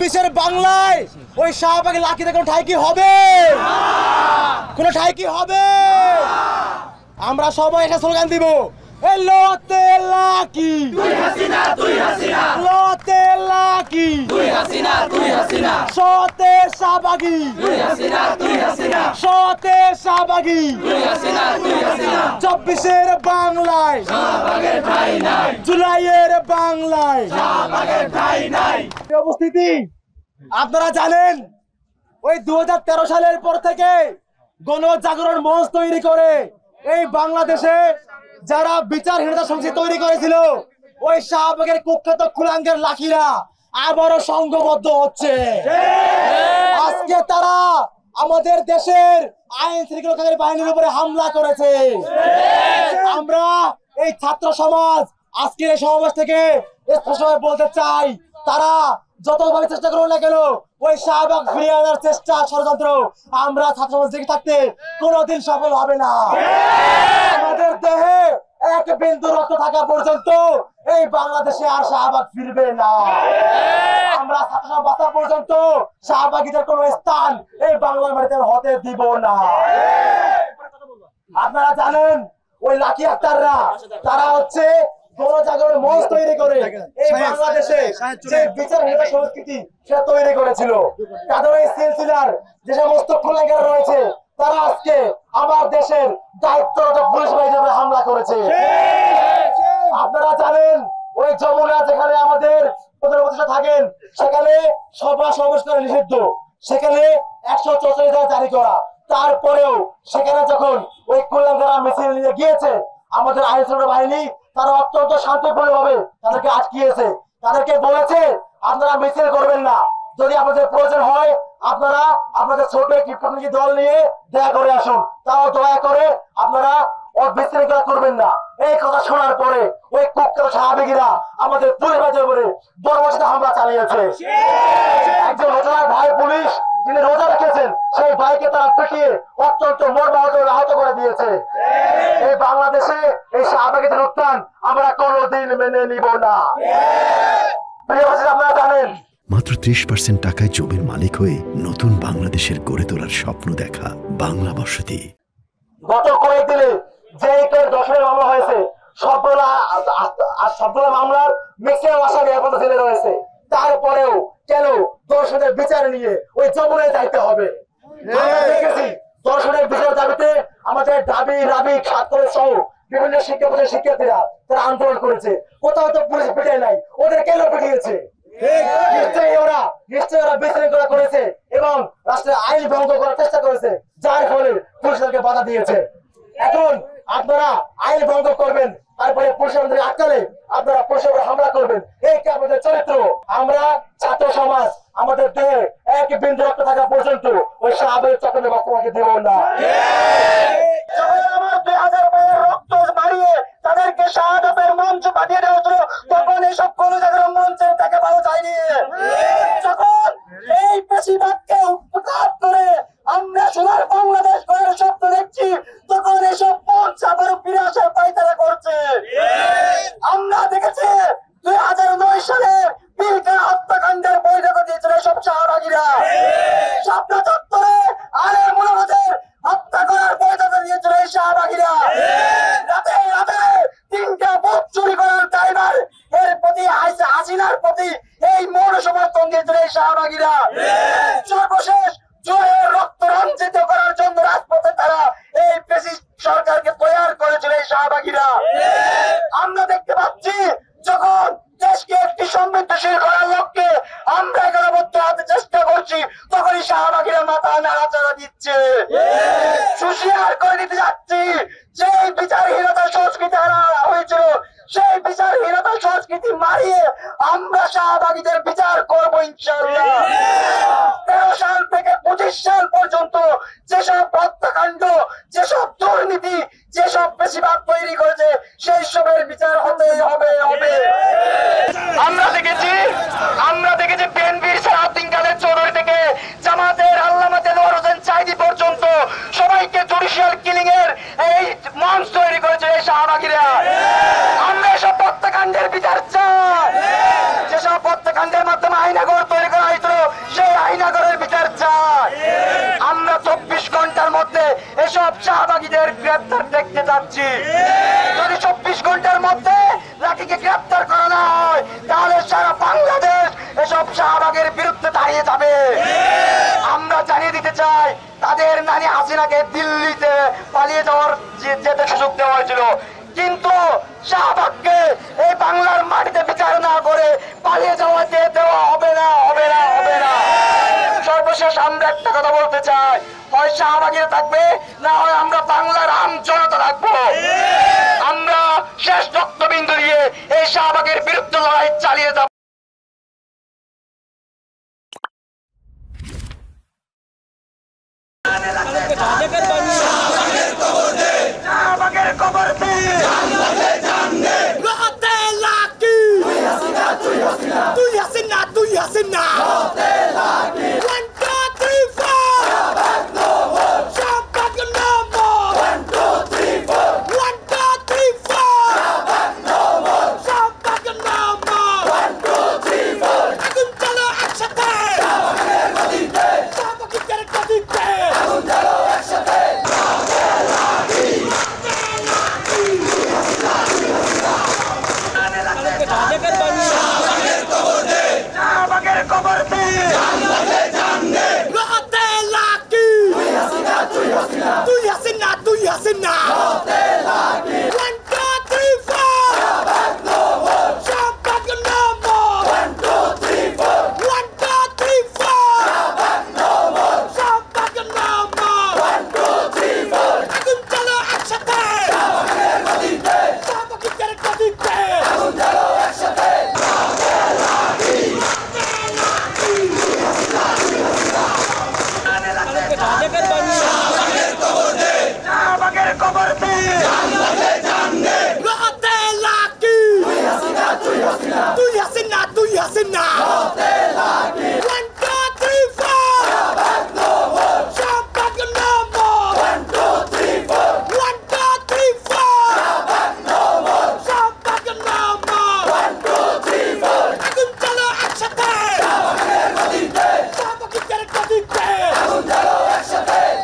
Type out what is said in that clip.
২৪-এর বাংলায় ওই শাহবাগের লাঠিতে কোনো ঠাঁই কি হবে? কোনো ঠাঁই কি হবে? আমরা সবাই একটা স্লোগান দিব, লোতে লাকি তুই হাসিনা, তুই হাসিনা, লোতে লাকি তুই হাসিনা, তুই হাসিনা, সতে শাহবাগী তুই হাসিনা, তুই হাসিনা, সতে শাহবাগী তুই হাসিনা, তুই হাসিনা। ২৪-এর বাংলায় শাহবাগের ঠাঁই নাই, জুলাইয়ের বাংলায় শাহবাগের ঠাঁই নাই। উপস্থিতি, আপনারা জানেন ওই ২০১৩ সালের পর থেকে গণজাগরণ মঞ্চ তৈরি করে এই বাংলাদেশে যারা বিচারহীনতা সংসদ তৈরি করেছিল, ওই শাহবাগের কুখ্যাত কুলাঙ্গের লাঠিরা আবারও সংঘবদ্ধ হচ্ছে। আজকে তারা আমাদের দেশের আইন শৃঙ্খলাকারী বাহিনীর উপরে হামলা করেছে। আমরা এই ছাত্র সমাজ আজকের এই সমাবেশ থেকে স্পষ্টভাবে বলতে চাই, তারা যতভাবে চেষ্টা করুন না কেন ওই শাহবাগ ফিরিয়ে আনার চেষ্টা ষড়যন্ত্র আমরা ছাত্র সমাজ দেখে থাকতে কোনোদিন সফল হবে না। আমাদের দেহে এক বিন্দু রক্ত থাকা পর্যন্ত এই বাংলাদেশে আর শাহবাগ ফিরবে না। আমরা ছাত্র সমাজ বাঁচা পর্যন্ত শাহবাগীদের কোনো স্থান এই বাংলার মাটিতে হতে দিব না। আপনারা জানেন ওই লাকি আক্তাররা তারা হচ্ছে গণজাগরণ মঞ্চ তৈরি করে এই বাংলাদেশে যে বিচারহীনতা সংস্কৃতি সেটা তৈরি করেছিল। তাদের এই সিলসিলার যে সমস্ত কুলাঙ্গার রয়েছে তারা আজকে আমার দেশের দায়িত্বরত পুলিশ বাহিনীর উপরে হামলা করেছে। আপনারা জানেন ওই যমুনা যেখানে আমাদের প্রধান উপদেষ্টা থাকেন সেখানে সভা সমাবেশ করা নিষিদ্ধ, সেখানে ১৪৪ ধারা জারি করা। তারপরেও সেখানে যখন ওই কুলাঙ্গারা মিছিল নিয়ে গিয়েছে আমাদের আইন শৃঙ্খলা বাহিনী তারা অত্যন্ত শান্তিপূর্ণভাবে তাদেরকে আটকিয়েছে। তাদেরকে বলেছে আপনারা মিছিল করবেন না, যদি আপনাদের প্রয়োজন হয় আপনারা আপনাদের ছোট একটি প্রতিনিধি দল নিয়ে দেখা করে আসুন, তাও দয়া করে আপনারা বিশৃঙ্খলা করবেন না। এই কথা শোনার পরে ওই কুখ্যাত শাহবাগীরা আমাদের পুলিশ বাহিনীর উপরে বর্বরচিত হামলা চালিয়েছে। একজন রোজার ভাই পুলিশ যিনি রোজা রেখেছেন সেই ভাইকে তারা পিটিয়ে অত্যন্ত মর্মাহত আহত করে দিয়েছে। এই বাংলাদেশে এই শাহবাগীদের উত্থান আমরা কোনোদিন মেনে নিব না। আপনারা জানেন মাত্র ৩০% টাকায় জমির মালিক হয়ে নতুন বাংলাদেশের গড়ে তোলার স্বপ্ন দেখা বাংলা বসতি। গত কয়েকদিনে যে দর্শনের মামলা হয়েছে সবগুলা মামলার ম্যাক্সিমাম আসামি এখন জেলে রয়েছে। তারপরেও কেন দর্শনের বিচার নিয়ে ওই যমুনায় যাইতে হবে? আমরা দেখেছি দর্শনের বিচার দাবিতে আমাদের দাবি রাবি ছাত্র সহ বিভিন্ন শিক্ষা প্রতিষ্ঠানের শিক্ষার্থীরা তারা আন্দোলন করেছে। কোথাও তো পুলিশ পিটায় নাই, ওদের কেন পিটিয়েছে? নিশ্চয়ই ওরা বিশৃঙ্খলা করেছে এবং রাষ্ট্রের আইন ভঙ্গ করার চেষ্টা করেছে, যার ফলে পুলিশ তাদেরকে বাধা দিয়েছে। এখন আপনারা আইন ভঙ্গ করবেন, তারপরে পুলিশের আটকালে আপনারা পুলিশের হামলা করবেন, এই কি আমাদের চরিত্র? আমরা ছাত্র সমাজ আমাদের দেহে এক বিন্দু রক্ত থাকা পর্যন্ত ওই শাহবাগের চক্রের বক্তব্যকে দেব না। আমার ২০০০ ভাইয়ের রক্ত মারিয়ে তাদেরকে শাহাদাতের মঞ্চ পাঠিয়ে দেওয়া হতো, তখন এইসব গণজাগরণ মঞ্চে তাকে ভালো যায়নি। যখন এই পেশিবাদকে উৎখাত করে আমরা সোনার বাংলাদেশ গড়ার স্বপ্ন দেখছি, তখন এইসব মঞ্চ আবারও ফিরে আসার পায়তারা করছে। আমরা দেখেছি ২০০৯ সালে পিলখানা হত্যাকাণ্ডের বৈঠক দিয়েছিল সব শাহবাগীরা। শাপলা চত্বরে আলের মুনাফাদের হত্যা করার বৈঠক দিয়েছিল এই শাহবাগীরা। রাতে রাতে ৩টা বুথ চুরি করার ড্রাইভার এর প্রতি হাসিনার প্রতি এই মৌন সমর্থন দিয়েছিল এই শাহবাগীরা। সর্বশেষ জয়ের রক্ত রঞ্জিত করার জন্য রাজপথে তারা এই ফ্যাসিস্ট সরকারকে তৈরি করেছিল এই শাহবাগীরা। আমরা দেখতে পাচ্ছি যখন দেশকে একটি সমৃদ্ধশীল করার লক্ষ্যে আমরা একতাবদ্ধ হতে চেষ্টা করছি, তখনই শাহবাগীরা মাথা নাড়াচাড়া দিচ্ছে। সুশিয়ার করে দিতে যাচ্ছি সেই বিচারহীনতার সংস্কৃতি আনা হয়েছিল, সেই বিচারহীনতার সংস্কৃতি মারিয়ে আমরা শাহবাগীদের বিচার করবো ইনশাআল্লাহ। ১৩ সাল থেকে ২৫ সাল পর্যন্ত যেসব হত্যাকাণ্ড, যেসব দুর্নীতি, যেসব বেশিরভাগ তৈরি করেছে সেই সবের বিচার হতেই হবে। আমরা দেখেছি বিএনপির সালাউদ্দিন কাদের চৌধুরী থেকে জামাতের আল্লামা দেলোয়ার হোসেন সাঈদী পর্যন্ত সবাইকে জুডিশিয়াল কিলিং এর এই মঞ্চ তৈরি করেছে এই শাহবাগীরা। আমরা এসব হত্যাকাণ্ডের বিচার চাই, যেসব হত্যাকাণ্ডের মাধ্যমে আইনাগর তৈরি করা হয়েছিল দেখতে চাচ্ছি। যদি 24 ঘন্টার মধ্যে লাঠিকে গ্রেপ্তার করা না হয় তাহলে সারা বাংলাদেশ এসব শাহবাগের বিরুদ্ধে দাঁড়িয়ে যাবে। আমরা জানিয়ে দিতে চাই, তাদের নানি হাসিনাকে দিল্লিতে পালিয়ে যাওয়ার যেতে সুযোগ দেওয়া হয়েছিল, কিন্তু শাহবাগকে এই বাংলার মাটিতে বিচার না করে পালিয়ে যাওয়াতে দেওয়া হবে না, হবে না, হবে না। সর্বশেষ আমরা একটা কথা বলতে চাই, হয় শাহবাগের থাকবে, না হয় আমরা বাংলার আম জনতা থাকবো। আমরা শেষ রক্তবিন্দু দিয়ে এই শাহবাগের বিরুদ্ধে লড়াই চালিয়ে যাব। শাহবাগের কবর দে, তুই Hasina 1 2 3 4 Shahbag no more 1 2 3 4 1 2 3 4 Shahbag no more 1 2 3 4 আগুন জ্বালো একসাথে শাহবাগের গদিতে আগুন জ্বালো একসাথে শাহবাগের কবর দে, তুই হাসিনা